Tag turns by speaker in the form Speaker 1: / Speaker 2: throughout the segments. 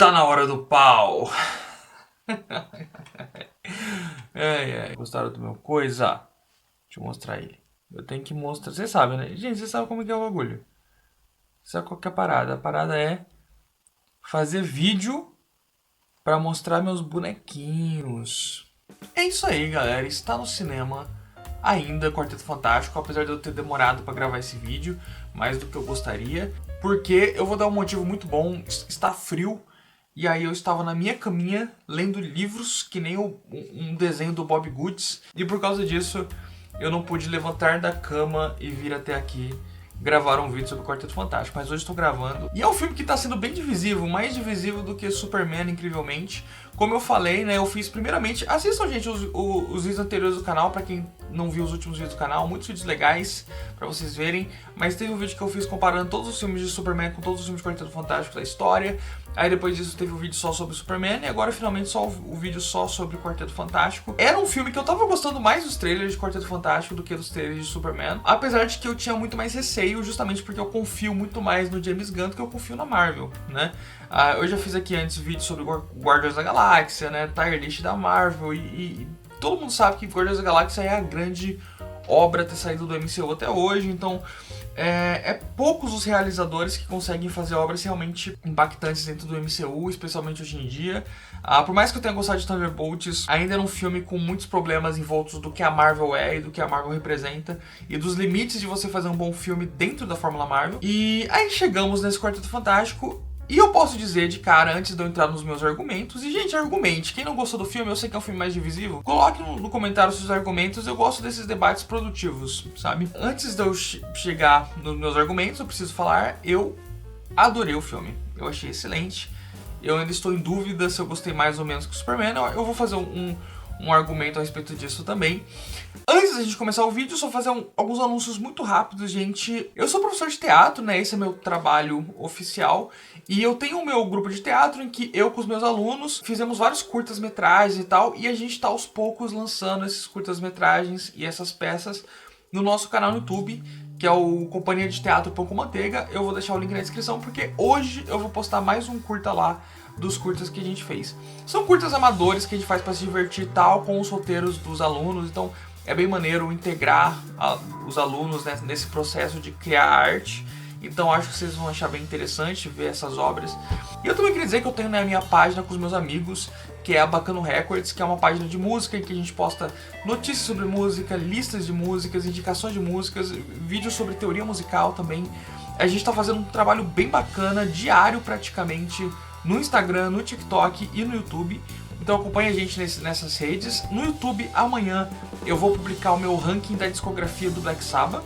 Speaker 1: Tá na hora do pau. Gostaram do meu coisa? Deixa eu mostrar ele. Eu tenho que mostrar. Vocês sabem, né? Gente, vocês sabem como é que é o bagulho. Sabe qual que é a parada? A parada é fazer vídeo pra mostrar meus bonequinhos. É isso aí, galera. Está no cinema ainda Quarteto Fantástico, apesar de eu ter demorado pra gravar esse vídeo, mais do que eu gostaria, porque eu vou dar um motivo muito bom. Está frio. E aí eu estava na minha caminha, lendo livros, que nem um desenho do Bob Goods. E por causa disso, eu não pude levantar da cama e vir até aqui gravar um vídeo sobre o Quarteto Fantástico. Mas hoje estou gravando. E é um filme que está sendo bem divisivo, mais divisivo do que Superman, incrivelmente. Como eu falei, né, eu fiz primeiramente... Assistam, gente, os vídeos anteriores do canal, pra quem não viu os últimos vídeos do canal. Muitos vídeos legais pra vocês verem. Mas teve um vídeo que eu fiz comparando todos os filmes de Superman com todos os filmes de Quarteto Fantástico da história. Aí depois disso teve um vídeo só sobre Superman. E agora finalmente só o vídeo só sobre o Quarteto Fantástico. Era um filme que eu tava gostando mais dos trailers de Quarteto Fantástico do que dos trailers de Superman. Apesar de que eu tinha muito mais receio, justamente porque eu confio muito mais no James Gunn do que eu confio na Marvel, né? Eu já fiz aqui antes vídeo sobre Guardiões da Galáxia, né? Tier List da Marvel e todo mundo sabe que Guardiões da Galáxia é a grande obra a ter saído do MCU até hoje, então é poucos os realizadores que conseguem fazer obras realmente impactantes dentro do MCU, especialmente hoje em dia. Por mais que eu tenha gostado de Thunderbolts, ainda era um filme com muitos problemas envoltos do que a Marvel é e do que a Marvel representa, e dos limites de você fazer um bom filme dentro da Fórmula Marvel. E aí chegamos nesse Quarteto Fantástico. E eu posso dizer de cara, antes de eu entrar nos meus argumentos, e gente, argumente, quem não gostou do filme, eu sei que é um filme mais divisivo, coloque no comentário os seus argumentos, eu gosto desses debates produtivos, sabe? Antes de eu chegar nos meus argumentos, eu preciso falar, eu adorei o filme, eu achei excelente, eu ainda estou em dúvida se eu gostei mais ou menos que o Superman, eu vou fazer um argumento a respeito disso também. Antes da gente começar o vídeo, só fazer alguns anúncios muito rápidos, gente. Eu sou professor de teatro, né? Esse é meu trabalho oficial. E eu tenho o meu grupo de teatro em que eu com os meus alunos fizemos vários curtas-metragens e tal. E a gente tá aos poucos lançando esses curtas-metragens e essas peças no nosso canal no YouTube, que é o Companhia de Teatro Pão com Manteiga. Eu vou deixar o link na descrição, porque hoje eu vou postar mais um curta lá dos curtas que a gente fez. São curtas amadores que a gente faz para se divertir e tal, com os roteiros dos alunos, então é bem maneiro integrar os alunos, né, nesse processo de criar arte. Então acho que vocês vão achar bem interessante ver essas obras. E eu também queria dizer que eu tenho, né, a minha página com os meus amigos, que é a Bacano Records, que é uma página de música em que a gente posta notícias sobre música, listas de músicas, indicações de músicas, vídeos sobre teoria musical também. A gente tá fazendo um trabalho bem bacana, diário praticamente, no Instagram, no TikTok e no YouTube. Então acompanhe a gente nessas redes. No YouTube, amanhã, eu vou publicar o meu ranking da discografia do Black Sabbath.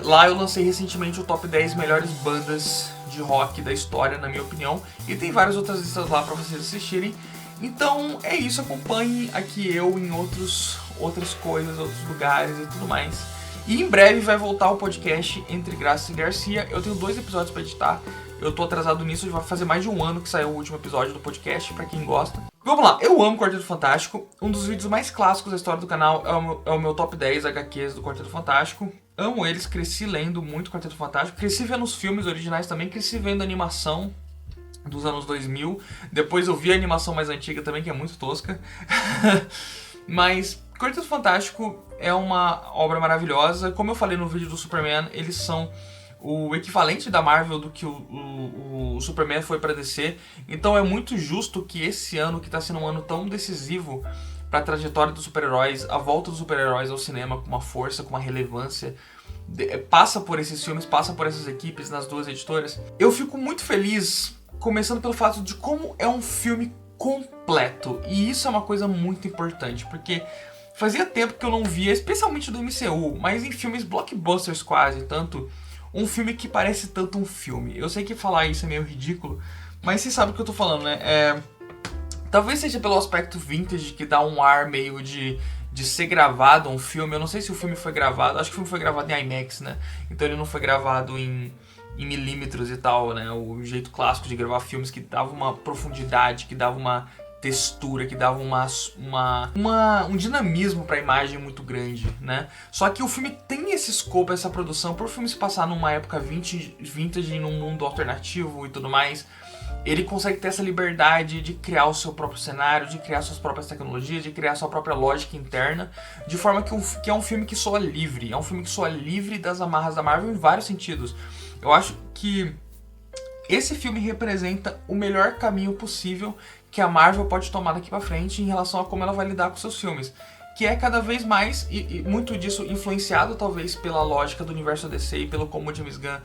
Speaker 1: Lá eu lancei recentemente o top 10 melhores bandas de rock da história, na minha opinião. E tem várias outras listas lá para vocês assistirem. Então é isso, acompanhe aqui eu em outras coisas, outros lugares e tudo mais. E em breve vai voltar o podcast Entre Graças e Garcia. Eu tenho 2 episódios para editar. Eu tô atrasado nisso, já vai fazer mais de um ano que saiu o último episódio do podcast, pra quem gosta. Vamos lá, eu amo Quarteto Fantástico. Um dos vídeos mais clássicos da história do canal é o meu top 10 HQs do Quarteto Fantástico. Amo eles, cresci lendo muito Quarteto Fantástico. Cresci vendo os filmes originais também, cresci vendo a animação dos anos 2000. Depois eu vi a animação mais antiga também, que é muito tosca. Mas Quarteto Fantástico é uma obra maravilhosa. Como eu falei no vídeo do Superman, eles são o equivalente da Marvel do que o Superman foi pra DC. Então é muito justo que esse ano, que tá sendo um ano tão decisivo pra trajetória dos super-heróis, a volta dos super-heróis ao cinema com uma força, com uma relevância, passa por esses filmes, passa por essas equipes nas 2 editoras. Eu fico muito feliz, começando pelo fato de como é um filme completo. E isso é uma coisa muito importante, porque fazia tempo que eu não via, especialmente do MCU, mas em filmes blockbusters quase, tanto um filme que parece tanto um filme. Eu sei que falar isso é meio ridículo, mas vocês sabem o que eu tô falando, né? Talvez seja pelo aspecto vintage, que dá um ar meio de ser gravado um filme. Eu não sei se o filme foi gravado, acho que o filme foi gravado em IMAX, né? Então ele não foi gravado em milímetros e tal, né? O jeito clássico de gravar filmes que dava uma profundidade, que dava uma textura, que dava um dinamismo pra imagem muito grande, né? Só que o filme tem esse escopo, essa produção, por o filme se passar numa época vintage, num mundo alternativo e tudo mais, ele consegue ter essa liberdade de criar o seu próprio cenário, de criar suas próprias tecnologias, de criar sua própria lógica interna, de forma que é um filme que soa livre. É um filme que soa livre das amarras da Marvel em vários sentidos. Eu acho que esse filme representa o melhor caminho possível que a Marvel pode tomar daqui pra frente em relação a como ela vai lidar com seus filmes. Que é cada vez mais, e muito disso influenciado talvez pela lógica do universo da DC e pelo como o James Gunn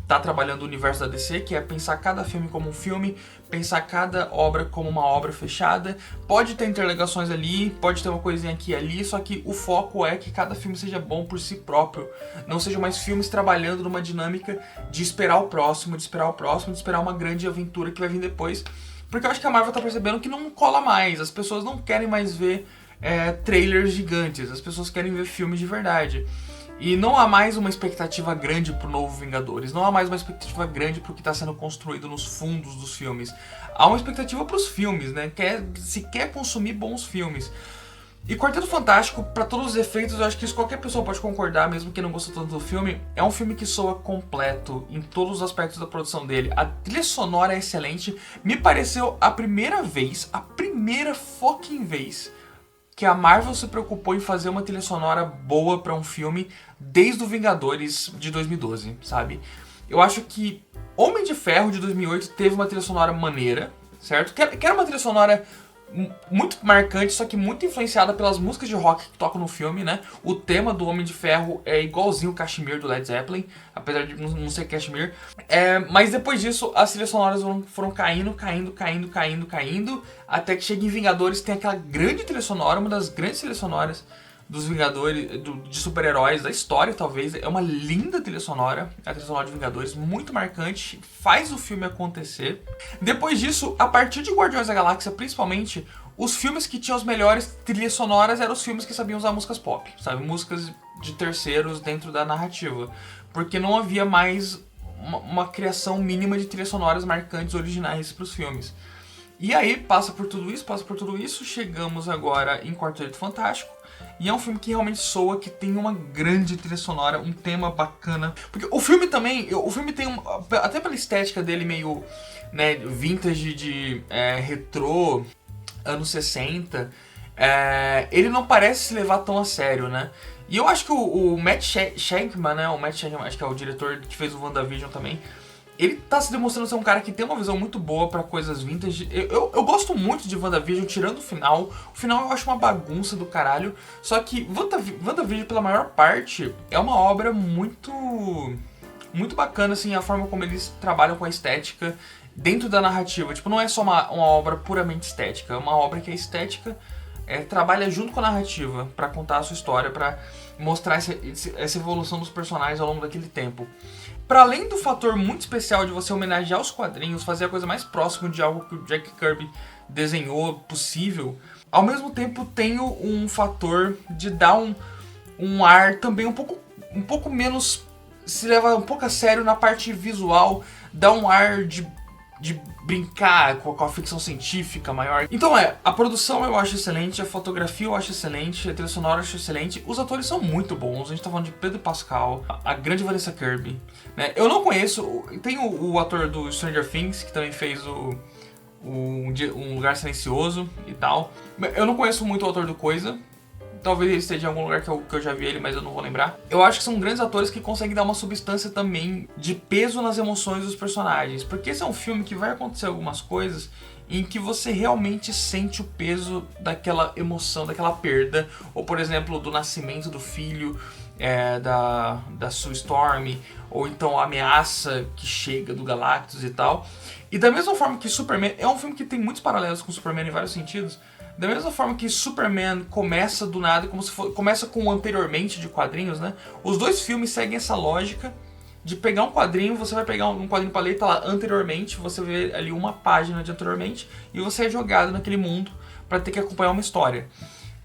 Speaker 1: tá trabalhando o universo da DC, que é pensar cada filme como um filme, pensar cada obra como uma obra fechada. Pode ter interligações ali, pode ter uma coisinha aqui e ali, só que o foco é que cada filme seja bom por si próprio. Não sejam mais filmes trabalhando numa dinâmica de esperar o próximo, de esperar o próximo, de esperar uma grande aventura que vai vir depois. Porque eu acho que a Marvel tá percebendo que não cola mais, as pessoas não querem mais ver trailers gigantes, as pessoas querem ver filmes de verdade. E não há mais uma expectativa grande pro novo Vingadores, não há mais uma expectativa grande pro que está sendo construído nos fundos dos filmes. Há uma expectativa pros filmes, né? Se quer consumir bons filmes. E Quarteto Fantástico, pra todos os efeitos, eu acho que isso qualquer pessoa pode concordar, mesmo que não gostou tanto do filme. É um filme que soa completo em todos os aspectos da produção dele. A trilha sonora é excelente. Me pareceu a primeira fucking vez que a Marvel se preocupou em fazer uma trilha sonora boa pra um filme desde o Vingadores de 2012, sabe? Eu acho que Homem de Ferro de 2008 teve uma trilha sonora maneira, certo? Que era uma trilha sonora muito marcante, só que muito influenciada pelas músicas de rock que tocam no filme, né? O tema do Homem de Ferro é igualzinho o Kashmir do Led Zeppelin, apesar de não ser Kashmir. Mas depois disso, as trilhas sonoras foram caindo, até que chega em Vingadores, tem aquela grande trilha sonora, uma das grandes trilhas sonoras dos Vingadores, de super-heróis da história, talvez. É uma linda trilha sonora, a trilha sonora de Vingadores, muito marcante, faz o filme acontecer. Depois disso, a partir de Guardiões da Galáxia, principalmente, os filmes que tinham as melhores trilhas sonoras eram os filmes que sabiam usar músicas pop, sabe? Músicas de terceiros dentro da narrativa. Porque não havia mais uma criação mínima de trilhas sonoras marcantes originais para os filmes. E aí, passa por tudo isso, chegamos agora em Quarteto Fantástico. E é um filme que realmente soa, que tem uma grande trilha sonora, um tema bacana. Porque o filme também, tem até pela estética dele meio, né, vintage de retrô, anos 60, ele não parece se levar tão a sério, né? E eu acho que o Matt Shakman, né, acho que é o diretor que fez o WandaVision também, ele tá se demonstrando ser um cara que tem uma visão muito boa pra coisas vintage. Eu gosto muito de WandaVision, tirando o final. O final eu acho uma bagunça do caralho. Só que WandaVision, pela maior parte, é uma obra muito bacana, assim, a forma como eles trabalham com a estética dentro da narrativa. Tipo, não é só uma obra puramente estética, é uma obra que a estética trabalha junto com a narrativa pra contar a sua história, pra mostrar essa evolução dos personagens ao longo daquele tempo. Para além do fator muito especial de você homenagear os quadrinhos, fazer a coisa mais próxima de algo que o Jack Kirby desenhou possível, ao mesmo tempo tem um fator de dar um ar também um pouco menos, se leva um pouco a sério na parte visual, dá um ar de brincar com a ficção científica maior. Então a produção eu acho excelente, a fotografia eu acho excelente, a trilha sonora eu acho excelente, os atores são muito bons, a gente tá falando de Pedro Pascal, a grande Vanessa Kirby, né? Eu não conheço, tem o ator do Stranger Things, que também fez Um Lugar Silencioso e tal. Eu não conheço muito o ator do Coisa, talvez ele esteja em algum lugar que eu já vi ele, mas eu não vou lembrar. Eu acho que são grandes atores que conseguem dar uma substância também de peso nas emoções dos personagens. Porque esse é um filme que vai acontecer algumas coisas em que você realmente sente o peso daquela emoção, daquela perda. Ou, por exemplo, do nascimento do filho da Sue Storm. Ou então a ameaça que chega do Galactus e tal. E da mesma forma que Superman... É um filme que tem muitos paralelos com Superman em vários sentidos. Da mesma forma que Superman começa do nada, começa com o anteriormente de quadrinhos, né? Os dois filmes seguem essa lógica de pegar um quadrinho, você vai pegar um quadrinho pra ler, tá lá anteriormente, você vê ali uma página de anteriormente, e você é jogado naquele mundo pra ter que acompanhar uma história.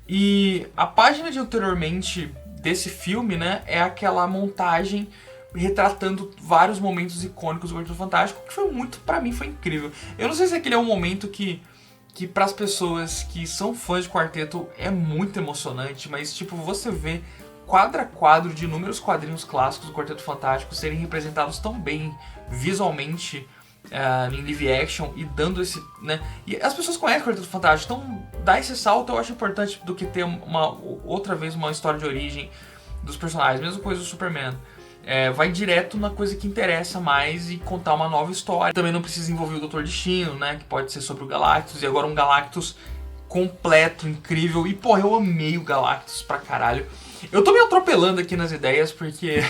Speaker 1: E a página de anteriormente desse filme, né, é aquela montagem retratando vários momentos icônicos do Quarteto Fantástico, que foi muito, pra mim, foi incrível. Eu não sei se aquele é um momento que que pras pessoas que são fãs de Quarteto é muito emocionante, mas tipo, você vê quadro a quadro de inúmeros quadrinhos clássicos do Quarteto Fantástico serem representados tão bem visualmente em live action e dando esse, né? E as pessoas conhecem o Quarteto Fantástico, então dar esse salto eu acho importante do que ter outra vez uma história de origem dos personagens, mesma coisa do Superman. Vai direto na coisa que interessa mais e contar uma nova história. Também não precisa envolver o Doutor Destino, né? Que pode ser sobre o Galactus. E agora um Galactus completo, incrível. E porra, eu amei o Galactus pra caralho. Eu tô me atropelando aqui nas ideias porque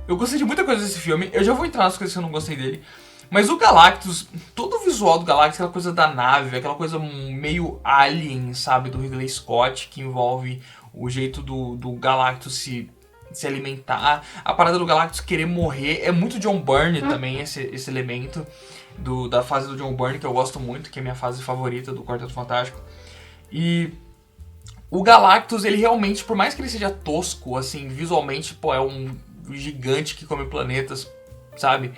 Speaker 1: eu gostei de muita coisa desse filme. Eu já vou entrar nas coisas que eu não gostei dele. Mas o Galactus, todo o visual do Galactus, aquela coisa da nave, aquela coisa meio alien, sabe? Do Ridley Scott, que envolve o jeito do Galactus se alimentar. A parada do Galactus querer morrer. É muito John Byrne também, esse elemento da fase do John Byrne, que eu gosto muito, que é a minha fase favorita do Quarteto Fantástico. E o Galactus, ele realmente, por mais que ele seja tosco, assim, visualmente, pô, é um gigante que come planetas, sabe?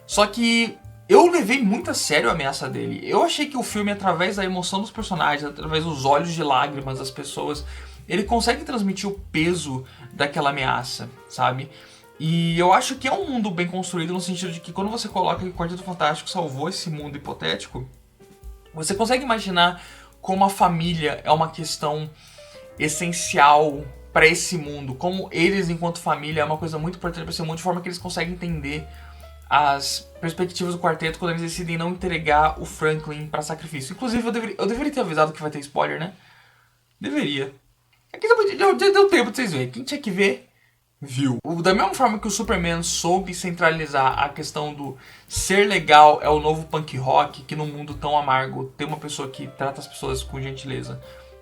Speaker 1: Só que eu levei muito a sério a ameaça dele. Eu achei que o filme, através da emoção dos personagens, através dos olhos de lágrimas das pessoas, ele consegue transmitir o peso daquela ameaça, sabe? E eu acho que é um mundo bem construído no sentido de que quando você coloca que o Quarteto Fantástico salvou esse mundo hipotético, você consegue imaginar como a família é uma questão essencial para esse mundo, como eles enquanto família é uma coisa muito importante para esse mundo, de forma que eles conseguem entender as perspectivas do quarteto quando eles decidem não entregar o Franklin para sacrifício. Inclusive, eu deveria ter avisado que vai ter spoiler, né? Deveria. Aqui já deu tempo de vocês verem. Quem tinha que ver, viu. Da mesma forma que o Superman soube centralizar a questão do ser legal é o novo punk rock, que num mundo tão amargo tem uma pessoa que trata as pessoas com gentileza.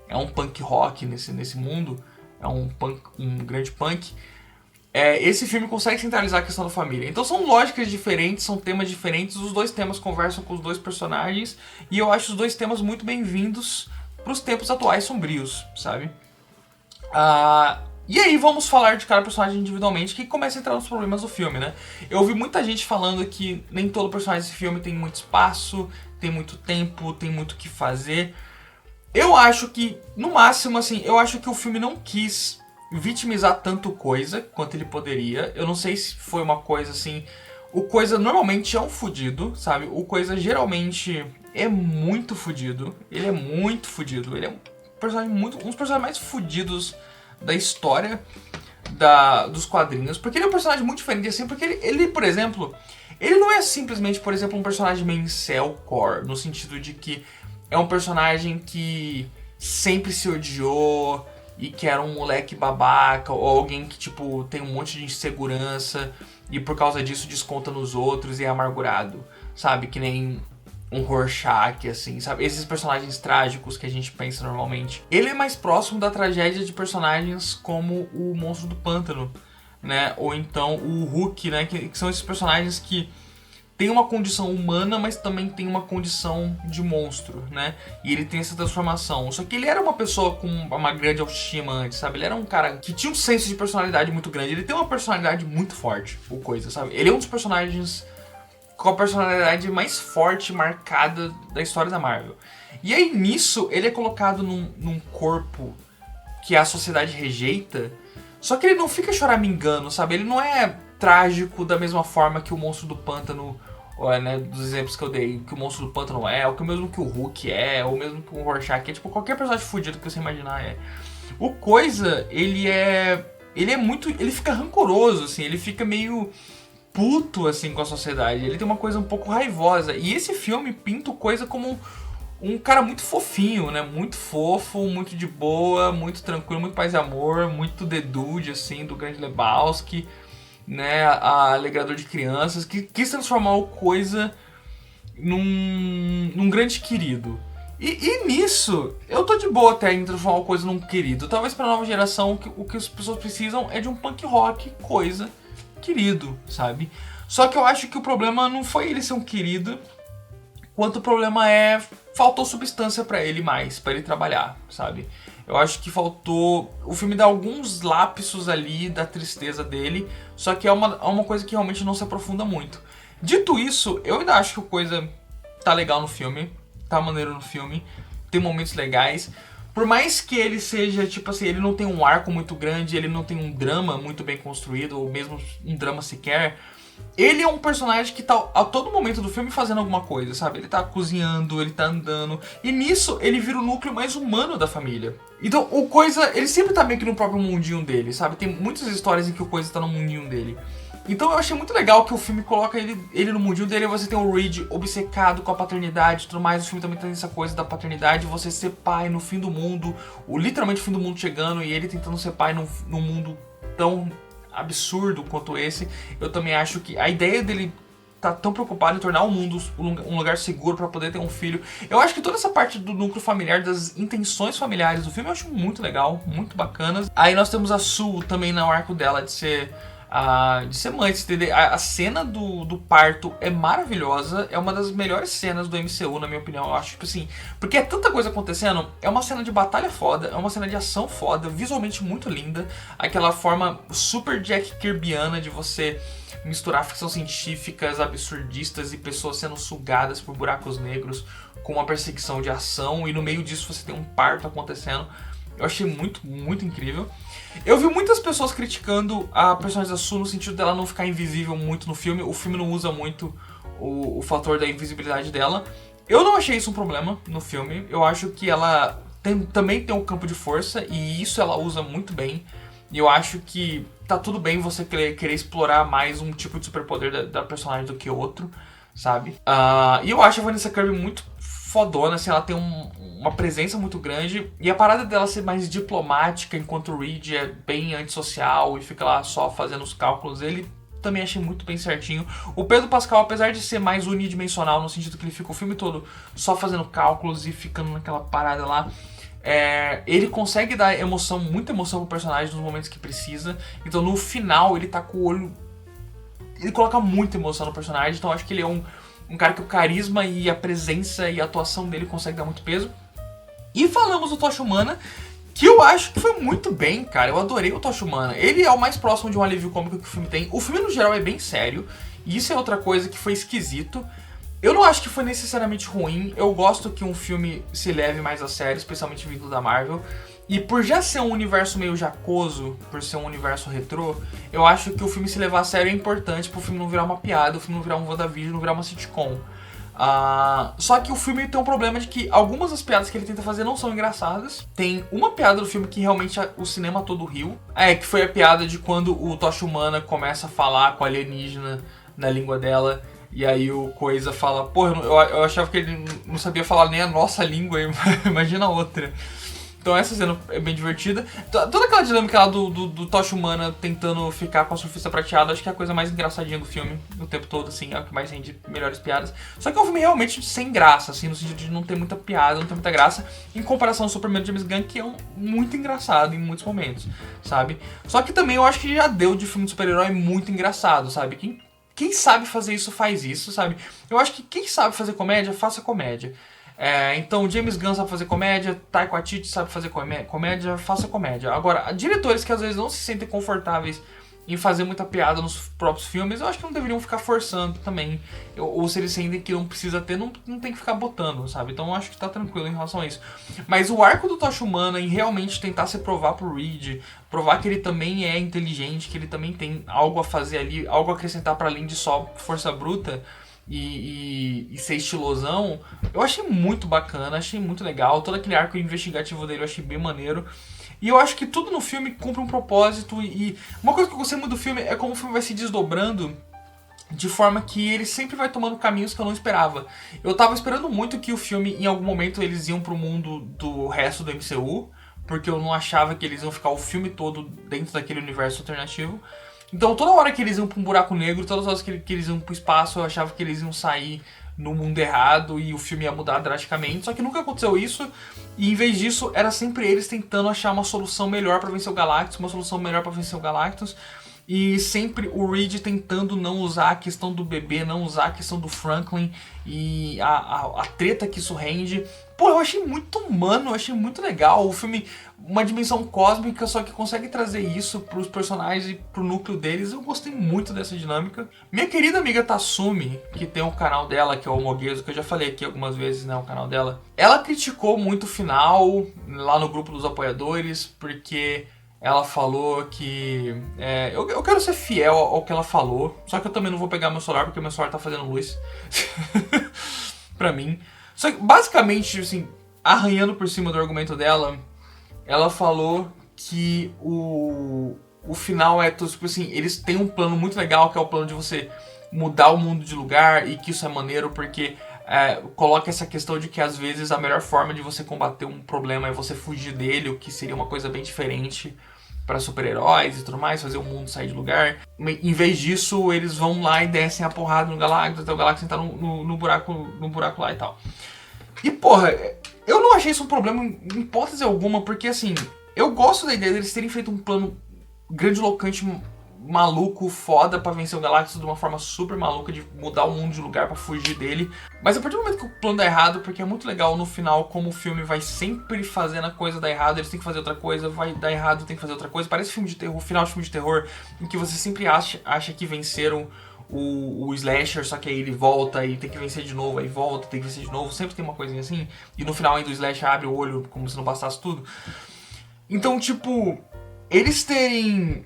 Speaker 1: É um punk rock nesse mundo. É um grande punk. Esse filme consegue centralizar a questão da família. Então são lógicas diferentes, são temas diferentes. Os dois temas conversam com os dois personagens. E eu acho os dois temas muito bem-vindos pros tempos atuais sombrios, sabe? E aí vamos falar de cada personagem individualmente, que começa a entrar nos problemas do filme, né? Eu ouvi muita gente falando que nem todo personagem desse filme tem muito espaço, tem muito tempo, tem muito o que fazer. Eu acho que, no máximo, assim, eu acho que o filme não quis vitimizar tanto Coisa quanto ele poderia. Eu não sei se foi uma coisa assim... O Coisa normalmente é um fudido, sabe? O Coisa geralmente é muito fudido. Ele é muito fudido. Ele é um dos personagens mais fudidos da história dos quadrinhos. Porque ele é um personagem muito diferente, assim. Porque ele, por exemplo... Ele não é simplesmente, por exemplo, um personagem meio incel-core. No sentido de que é um personagem que sempre se odiou... E que era um moleque babaca, ou alguém que, tipo, tem um monte de insegurança e por causa disso desconta nos outros e é amargurado, sabe? Que nem um Rorschach, assim, sabe? Esses personagens trágicos que a gente pensa normalmente. Ele é mais próximo da tragédia de personagens como o Monstro do Pântano, né? Ou então o Hulk, né? Que são esses personagens que tem uma condição humana, mas também tem uma condição de monstro, né? E ele tem essa transformação. Só que ele era uma pessoa com uma grande autoestima antes, sabe? Ele era um cara que tinha um senso de personalidade muito grande. Ele tem uma personalidade muito forte, o Coisa, sabe? Ele é um dos personagens com a personalidade mais forte, marcada da história da Marvel. E aí, nisso, ele é colocado num corpo que a sociedade rejeita. Só que ele não fica choramingando, sabe? Ele não é trágico da mesma forma que o Monstro do Pântano, né, dos exemplos que eu dei, que o Monstro do Pântano é, ou que o mesmo que o Hulk é, ou mesmo que o Rorschach é, tipo, qualquer personagem fudido que você imaginar é. O Coisa, ele é muito, ele fica rancoroso, assim, ele fica meio puto, assim, com a sociedade, ele tem uma coisa um pouco raivosa, e esse filme pinta o Coisa como um cara muito fofinho, né, muito fofo, muito de boa, muito tranquilo, muito paz e amor, muito The Dude, assim, do Grande Lebowski, né, alegrador de crianças, que quis transformar o Coisa num grande querido. E nisso, eu tô de boa até em transformar o Coisa num querido. Talvez pra nova geração, o que as pessoas precisam é de um punk rock Coisa querido, sabe? Só que eu acho que o problema não foi ele ser um querido, quanto o problema faltou substância pra ele mais, pra ele trabalhar, sabe? Eu acho que faltou... O filme dá alguns lapsos ali da tristeza dele, só que é uma coisa que realmente não se aprofunda muito. Dito isso, eu ainda acho que o Coisa tá legal no filme, tá maneiro no filme, tem momentos legais. Por mais que ele seja, tipo assim, ele não tem um arco muito grande, ele não tem um drama muito bem construído, ou mesmo um drama sequer, ele é um personagem que tá a todo momento do filme fazendo alguma coisa, sabe? Ele tá cozinhando, ele tá andando, e nisso ele vira o núcleo mais humano da família. Então o Coisa, ele sempre tá meio que no próprio mundinho dele, sabe? Tem muitas histórias em que o Coisa tá no mundinho dele. Então eu achei muito legal que o filme coloca ele no mundinho dele, você tem o Reed obcecado com a paternidade e tudo mais. O filme também tem essa coisa da paternidade, você ser pai no fim do mundo, literalmente o fim do mundo chegando, e ele tentando ser pai num mundo tão absurdo quanto esse. Eu também acho que a ideia dele tá tão preocupado em tornar o mundo um lugar seguro pra poder ter um filho. Eu acho que toda essa parte do núcleo familiar, das intenções familiares do filme, eu acho muito legal, muito bacanas. Aí nós temos a Sue também no arco dela de ser mãe, entender? A cena do parto é maravilhosa, é uma das melhores cenas do MCU, na minha opinião, eu acho, tipo assim, porque é tanta coisa acontecendo, é uma cena de batalha foda, é uma cena de ação foda, visualmente muito linda, aquela forma super Jack Kirbyana de você misturar ficção científicas absurdistas e pessoas sendo sugadas por buracos negros com uma perseguição de ação, e no meio disso você tem um parto acontecendo. Eu achei muito, muito incrível. Eu vi muitas pessoas criticando a personagem da Sue no sentido dela não ficar invisível muito no filme. O filme não usa muito o fator da invisibilidade dela. Eu não achei isso um problema no filme. Eu acho que ela também tem um campo de força, e isso ela usa muito bem. E eu acho que tá tudo bem você querer explorar mais um tipo de superpoder da personagem do que outro, sabe? E eu acho a Vanessa Kirby muito fodona, assim, ela tem uma presença muito grande, e a parada dela ser mais diplomática, enquanto o Reed é bem antissocial e fica lá só fazendo os cálculos, ele também achei muito bem certinho. O Pedro Pascal, apesar de ser mais unidimensional, no sentido que ele fica o filme todo só fazendo cálculos e ficando naquela parada lá, ele consegue dar emoção, muita emoção pro personagem nos momentos que precisa. Então no final ele tá com o olho, ele coloca muita emoção no personagem, então acho que ele é um cara que o carisma e a presença e a atuação dele consegue dar muito peso. E falamos do Tocha Humana, que eu acho que foi muito bem, cara. Eu adorei o Tocha Humana. Ele é o mais próximo de um alívio cômico que o filme tem. O filme, no geral, é bem sério, e isso é outra coisa que foi esquisito. Eu não acho que foi necessariamente ruim. Eu gosto que um filme se leve mais a sério, especialmente vindo da Marvel. E por já ser um universo meio jacoso, por ser um universo retrô, eu acho que o filme se levar a sério é importante pro filme não virar uma piada, o filme não virar um WandaVision, não virar uma sitcom. Só que o filme tem um problema de que algumas das piadas que ele tenta fazer não são engraçadas. Tem uma piada do filme que realmente o cinema todo riu. Que foi a piada de quando o Tocha Humana começa a falar com a alienígena na língua dela. E aí o Coisa fala, pô, eu achava que ele não sabia falar nem a nossa língua, imagina a outra. Então essa cena é bem divertida. Toda aquela dinâmica lá do Tocha Humana tentando ficar com a surfista prateada, acho que é a coisa mais engraçadinha do filme, o tempo todo, assim, é o que mais rende melhores piadas. Só que é um filme realmente sem graça, assim, no sentido de não ter muita piada, não ter muita graça, em comparação ao Superman de James Gunn, que é muito engraçado em muitos momentos, sabe? Só que também eu acho que já deu de filme de super-herói muito engraçado, sabe? Quem sabe fazer isso, faz isso, sabe? Eu acho que quem sabe fazer comédia, faça comédia. Então James Gunn sabe fazer comédia, Taika Waititi sabe fazer comédia, faça comédia. Agora, diretores que às vezes não se sentem confortáveis em fazer muita piada nos próprios filmes, eu acho que não deveriam ficar forçando também. Ou se eles sentem que não precisa ter, não tem que ficar botando, sabe? Então eu acho que tá tranquilo em relação a isso. Mas o arco do Tocha Humana em realmente tentar se provar pro Reed, provar que ele também é inteligente, que ele também tem algo a fazer ali, algo a acrescentar para além de só força bruta e ser estilosão, eu achei muito bacana, achei muito legal. Todo aquele arco investigativo dele eu achei bem maneiro. E eu acho que tudo no filme cumpre um propósito. E uma coisa que eu gostei muito do filme é como o filme vai se desdobrando de forma que ele sempre vai tomando caminhos que eu não esperava. Eu tava esperando muito que o filme, em algum momento, eles iam pro mundo do resto do MCU, porque eu não achava que eles iam ficar o filme todo dentro daquele universo alternativo. Então toda hora que eles iam pra um buraco negro, todas as horas que eles iam pro espaço, eu achava que eles iam sair no mundo errado e o filme ia mudar drasticamente. Só que nunca aconteceu isso, e em vez disso, era sempre eles tentando achar uma solução melhor pra vencer o Galactus, uma solução melhor pra vencer o Galactus. E sempre o Reed tentando não usar a questão do bebê, não usar a questão do Franklin e a treta que isso rende. Pô, eu achei muito humano, eu achei muito legal. O filme, uma dimensão cósmica, só que consegue trazer isso pros personagens e pro núcleo deles. Eu gostei muito dessa dinâmica. Minha querida amiga Tatsumi, que tem um canal dela, que é o Moguezo, que eu já falei aqui algumas vezes, né, o canal dela. Ela criticou muito o final, lá no grupo dos apoiadores, porque ela falou que... eu quero ser fiel ao que ela falou, só que eu também não vou pegar meu celular, porque meu celular tá fazendo luz pra mim. Só que, basicamente, assim, arranhando por cima do argumento dela, ela falou que o final é, tipo assim, eles têm um plano muito legal, que é o plano de você mudar o mundo de lugar, e que isso é maneiro porque coloca essa questão de que às vezes a melhor forma de você combater um problema é você fugir dele, o que seria uma coisa bem diferente para super-heróis e tudo mais, fazer o mundo sair de lugar. Em vez disso, eles vão lá e descem a porrada no Galactus, até o Galactus entrar no buraco lá e tal. E porra, eu não achei isso um problema em hipótese alguma, porque assim, eu gosto da ideia deles terem feito um plano grandiloquente, maluco, foda pra vencer o Galactus de uma forma super maluca, de mudar o mundo de lugar pra fugir dele. Mas a partir do momento que o plano dá errado, porque é muito legal no final como o filme vai sempre fazendo a coisa dar errado, eles têm que fazer outra coisa, vai dar errado, tem que fazer outra coisa. Parece filme de terror, final de filme de terror, em que você sempre acha que venceram o slasher, só que aí ele volta e tem que vencer de novo, aí volta, tem que vencer de novo, sempre tem uma coisinha assim. E no final ainda o slasher abre o olho como se não bastasse tudo. Então, tipo, eles terem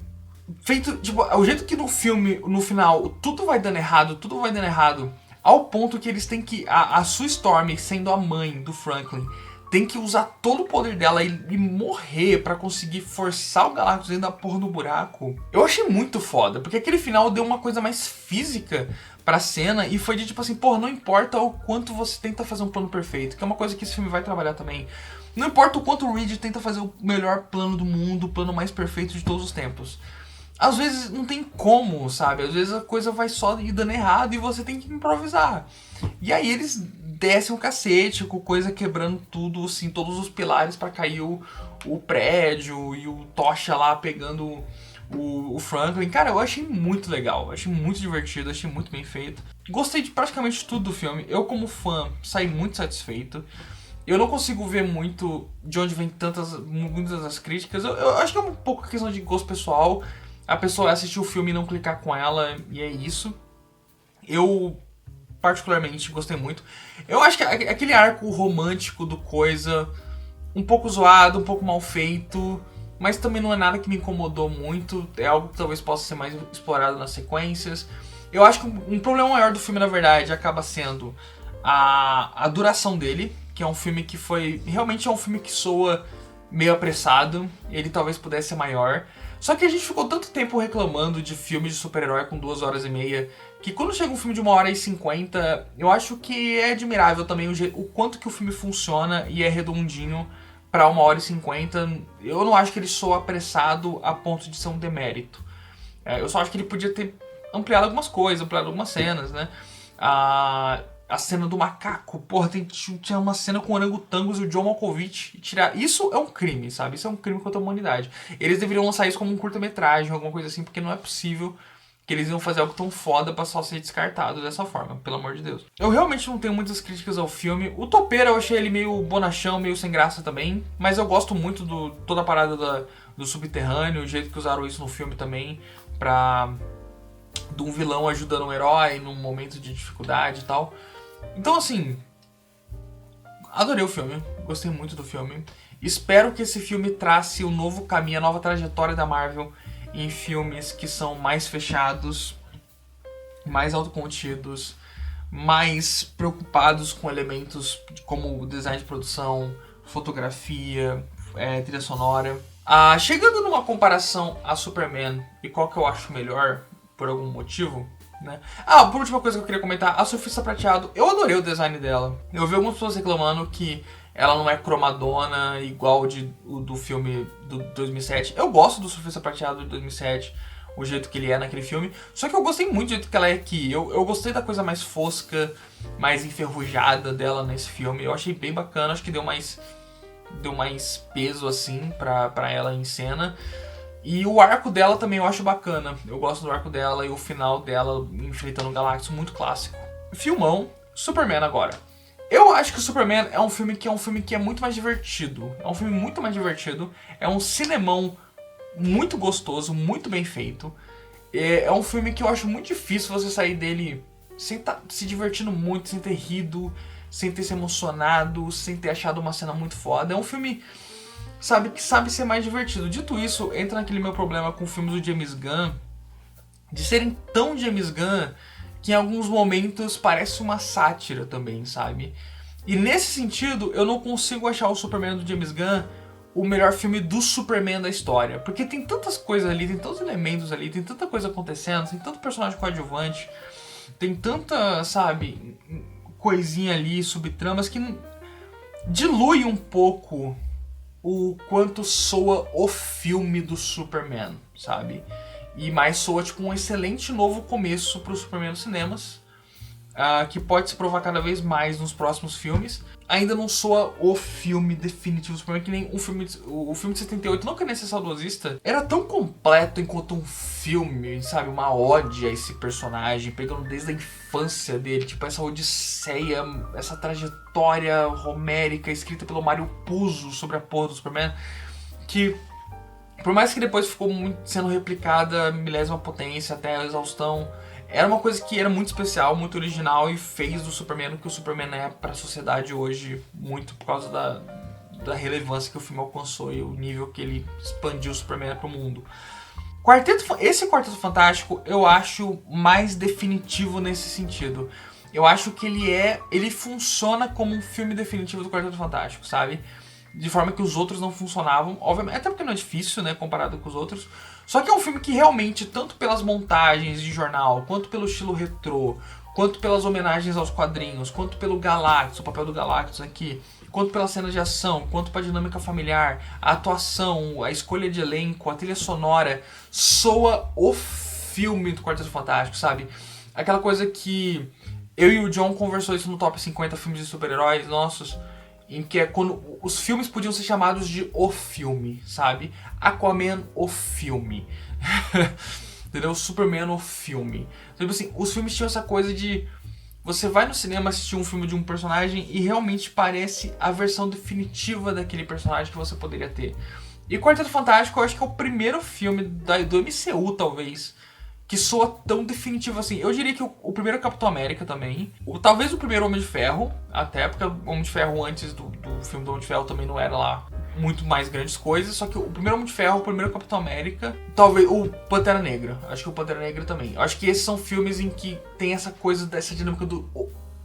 Speaker 1: feito, tipo, o jeito que no filme, no final, tudo vai dando errado, ao ponto que eles têm que, a Sue Storm, sendo a mãe do Franklin, tem que usar todo o poder dela e morrer pra conseguir forçar o Galactus dentro da porra do buraco. Eu achei muito foda, porque aquele final deu uma coisa mais física pra cena, e foi de tipo assim, porra, não importa o quanto você tenta fazer um plano perfeito, que é uma coisa que esse filme vai trabalhar também. Não importa o quanto o Reed tenta fazer o melhor plano do mundo, o plano mais perfeito de todos os tempos. Às vezes não tem como, sabe? Às vezes a coisa vai só ir dando errado e você tem que improvisar. E aí eles descem o cacete, com coisa quebrando tudo, assim, todos os pilares pra cair o prédio, e o Tocha lá pegando o Franklin. Cara, eu achei muito legal, eu achei muito divertido, achei muito bem feito. Gostei de praticamente tudo do filme. Eu, como fã, saí muito satisfeito. Eu não consigo ver muito de onde vem muitas das críticas. Eu acho que é um pouco questão de gosto pessoal. A pessoa assistir o filme e não clicar com ela, e é isso. Eu, particularmente, gostei muito. Eu acho que aquele arco romântico do Coisa, um pouco zoado, um pouco mal feito, mas também não é nada que me incomodou muito. É algo que talvez possa ser mais explorado nas sequências. Eu acho que um problema maior do filme, na verdade, acaba sendo a duração dele, que é um filme que foi... Realmente é um filme que soa meio apressado. Ele talvez pudesse ser maior. Só que a gente ficou tanto tempo reclamando de filmes de super-herói com 2 horas e meia, que quando chega um filme de 1 hora e 50, eu acho que é admirável também o quanto que o filme funciona e é redondinho pra 1 hora e 50. Eu não acho que ele soa apressado a ponto de ser um demérito. Eu só acho que ele podia ter ampliado algumas coisas, ampliado algumas cenas, né? A cena do macaco, porra, tinha uma cena com orangotangos e o John Malkovich. Isso é um crime, sabe? Isso é um crime contra a humanidade. Eles deveriam lançar isso como um curta-metragem, alguma coisa assim, porque não é possível que eles iam fazer algo tão foda pra só ser descartado dessa forma, pelo amor de Deus. Eu realmente não tenho muitas críticas ao filme. O Topeira eu achei ele meio bonachão, meio sem graça também, mas eu gosto muito de toda a parada do subterrâneo, o jeito que usaram isso no filme também, de um vilão ajudando um herói num momento de dificuldade e tal. Então, assim, adorei o filme, gostei muito do filme. Espero que esse filme trace um novo caminho, a nova trajetória da Marvel em filmes que são mais fechados, mais autocontidos, mais preocupados com elementos como design de produção, fotografia, trilha sonora. Chegando numa comparação a Superman e qual que eu acho melhor, por algum motivo, né? Por última coisa que eu queria comentar, a Surfista Prateado, eu adorei o design dela. Eu vi algumas pessoas reclamando que ela não é cromadona igual do filme do 2007. Eu gosto do Surfista Prateado de 2007, o jeito que ele é naquele filme. Só que eu gostei muito do jeito que ela é aqui. Eu gostei da coisa mais fosca, mais enferrujada dela nesse filme. Eu achei bem bacana, acho que deu mais peso assim pra ela em cena. E o arco dela também eu acho bacana. Eu gosto do arco dela e o final dela enfrentando o Galactus, muito clássico. Filmão, Superman agora. Eu acho que o Superman é um filme que é muito mais divertido. É um filme muito mais divertido. É um cinemão muito gostoso, muito bem feito. É um filme que eu acho muito difícil você sair dele sem estar se divertindo muito, sem ter rido, sem ter se emocionado, sem ter achado uma cena muito foda. É um filme, sabe, que sabe ser mais divertido. Dito isso, entra naquele meu problema com filmes do James Gunn, de serem tão James Gunn que em alguns momentos parece uma sátira também, sabe? E nesse sentido, eu não consigo achar o Superman do James Gunn o melhor filme do Superman da história. Porque tem tantas coisas ali, tem tantos elementos ali, tem tanta coisa acontecendo, tem tanto personagem coadjuvante, tem tanta, sabe, coisinha ali, subtramas, que dilui um pouco o quanto soa o filme do Superman, sabe? E mais soa tipo um excelente novo começo pro Superman nos cinemas, que pode se provar cada vez mais nos próximos filmes. Ainda não soa o filme definitivo do Superman, que nem o filme de 78, não querendo ser saudosista, era tão completo enquanto um filme, sabe? Uma ode a esse personagem, pegando desde a infância dele, tipo essa odisseia, essa trajetória homérica escrita pelo Mário Puzo sobre a porra do Superman, que por mais que depois ficou sendo replicada milésima potência até a exaustão, era uma coisa que era muito especial, muito original e fez do Superman o que o Superman é pra sociedade hoje, muito por causa da relevância que o filme alcançou e o nível que ele expandiu o Superman pro mundo. Esse Quarteto Fantástico eu acho mais definitivo nesse sentido. Eu acho que ele funciona como um filme definitivo do Quarteto Fantástico, sabe? De forma que os outros não funcionavam, obviamente, até porque não é difícil, né, comparado com os outros. Só que é um filme que realmente, tanto pelas montagens de jornal, quanto pelo estilo retrô, quanto pelas homenagens aos quadrinhos, quanto pelo Galactus, o papel do Galactus aqui, quanto pela cena de ação, quanto pra dinâmica familiar, a atuação, a escolha de elenco, a trilha sonora, soa o filme do Quarteto Fantástico, sabe? Aquela coisa que eu e o John conversou isso no Top 50 filmes de super-heróis nossos, em que é quando os filmes podiam ser chamados de o filme, sabe? Aquaman, o filme. Entendeu? Superman, o filme. Tipo assim, os filmes tinham essa coisa de você vai no cinema assistir um filme de um personagem e realmente parece a versão definitiva daquele personagem que você poderia ter. E Quarteto Fantástico eu acho que é o primeiro filme do MCU, talvez, que soa tão definitivo assim. Eu diria que o primeiro Capitão América também. Talvez o primeiro Homem de Ferro, até porque o Homem de Ferro antes do filme do Homem de Ferro também não era lá muito mais grandes coisas. Só que o primeiro Homem de Ferro, o primeiro Capitão América, talvez o Pantera Negra. Acho que o Pantera Negra também. Eu acho que esses são filmes em que tem essa coisa, dessa dinâmica do...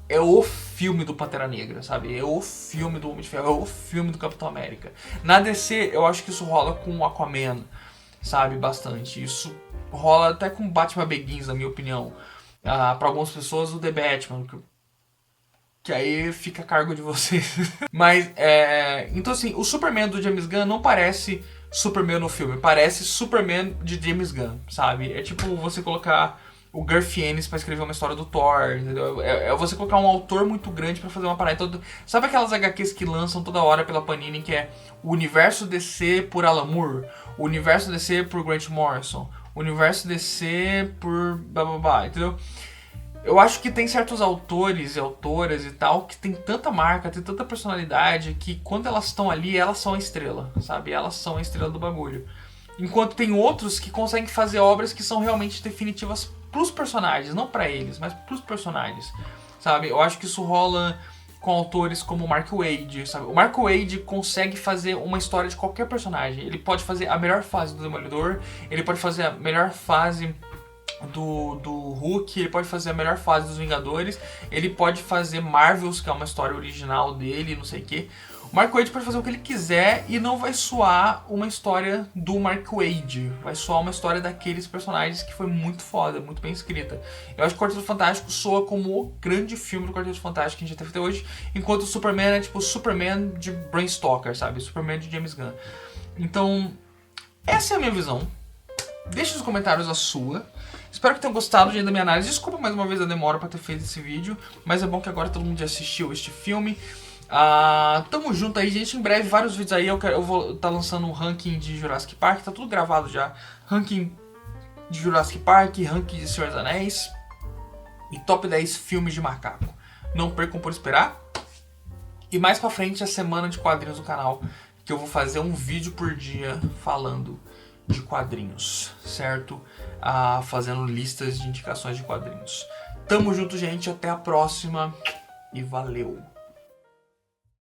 Speaker 1: É o filme do Pantera Negra, sabe? É o filme do Homem de Ferro, é o filme do Capitão América. Na DC, eu acho que isso rola com o Aquaman, sabe? Bastante. Isso rola até com Batman Begins, na minha opinião. Para algumas pessoas, o The Batman, que aí fica a cargo de vocês. Mas, então assim, o Superman do James Gunn não parece Superman no filme, parece Superman de James Gunn, sabe? É tipo você colocar o Garth Ennis pra escrever uma história do Thor, entendeu? É você colocar um autor muito grande pra fazer uma parada. Então, sabe aquelas HQs que lançam toda hora pela Panini, que é o universo DC por Alan Moore, o universo DC por Grant Morrison, o universo DC por blá, entendeu? Eu acho que tem certos autores e autoras e tal que tem tanta marca, tem tanta personalidade que quando elas estão ali, elas são a estrela, sabe? Elas são a estrela do bagulho. Enquanto tem outros que conseguem fazer obras que são realmente definitivas pros personagens, não pra eles, mas pros personagens, sabe? Eu acho que isso rola com autores como o Mark Waid, sabe? O Mark Waid consegue fazer uma história de qualquer personagem. Ele pode fazer a melhor fase do Demolidor, ele pode fazer a melhor fase do Hulk, ele pode fazer a melhor fase dos Vingadores, ele pode fazer Marvels, que é uma história original dele, não sei o que. O Mark Waid pode fazer o que ele quiser e não vai soar uma história do Mark Waid, vai soar uma história daqueles personagens que foi muito foda, muito bem escrita. Eu acho que o Quarteto Fantástico soa como o grande filme do Quarteto Fantástico que a gente já teve até hoje, enquanto o Superman é tipo o Superman de Bram Stoker, sabe? Superman de James Gunn. Então, essa é a minha visão. Deixe nos comentários a sua. Espero que tenham gostado da minha análise. Desculpa mais uma vez a demora para ter feito esse vídeo, mas é bom que agora todo mundo já assistiu este filme. Tamo junto aí, gente. Em breve, vários vídeos aí. Eu vou estar lançando um ranking de Jurassic Park. Tá tudo gravado já. Ranking de Jurassic Park, ranking de Senhor dos Anéis e top 10 filmes de macaco. Não percam por esperar. E mais pra frente, a semana de quadrinhos do canal, que eu vou fazer um vídeo por dia falando de quadrinhos, certo? Fazendo listas de indicações de quadrinhos. Tamo junto, gente. Até a próxima. E valeu!